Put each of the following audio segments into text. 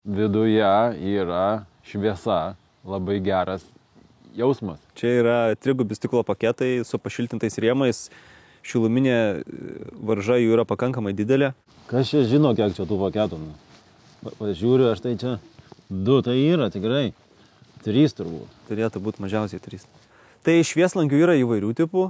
Viduje yra šviesa, labai geras jausmas. Čia yra trigubi stiklo paketai su pašiltintais rėmais. Šiluminė varža jų yra pakankamai didelė. Kas čia žino, kiek čia tų paketų? Žiūriu, aš tai čia 2 tai yra tikrai. 3 turbūt. Turėtų būti mažiausiai 3. Tai švieslankių yra įvairių tipų.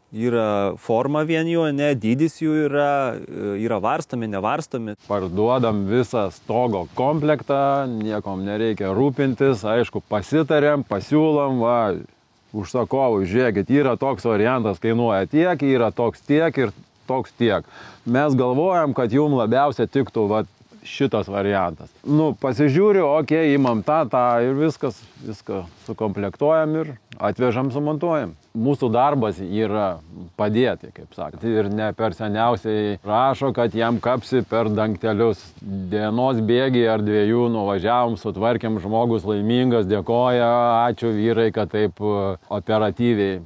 Yra forma vien jų, ne, dydis jų yra varstomi, nevarstomi. Parduodam visą stogo komplektą, niekom nereikia rūpintis, aišku, pasitarėm, pasiūlom, va, užsakovui, žiūrėkit, yra toks variantas, kainuoja tiek, yra toks tiek ir toks tiek. Mes galvojam, kad jums labiausiai tiktų va, šitas variantas. Nu, pasižiūriu, okei, imam tą ir viską sukomplektuojam ir atvežam, sumontuojam. Mūsų darbas yra padėti, kaip sakant. Ir ne per seniausiai rašo, kad jam kapsi per dangtelius. Dienos bėgį ar 2 nuvažiavom, sutvarkėm, žmogus laimingas, dėkoja, ačiū vyrai, kad taip operatyviai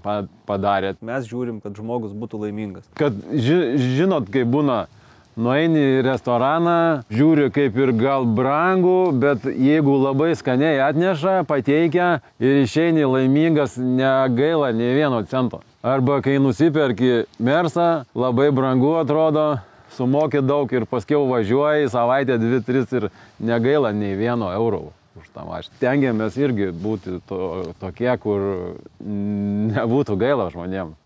padarėt. Mes žiūrim, kad žmogus būtų laimingas. Kad žinot, kaip būna, nueini į restoraną, žiūri kaip ir gal brangų, bet jeigu labai skaniai atneša, pateikia ir išeini laimingas, negaila nei 1 cento. Arba kai nusiperki Mersą, labai brangu atrodo, sumoki daug ir paskiau važiuoji savaitę 2-3 ir negaila nei 1 euro už tą mašiną. Stengiamės irgi būti tokie, kur nebūtų gaila žmonėms.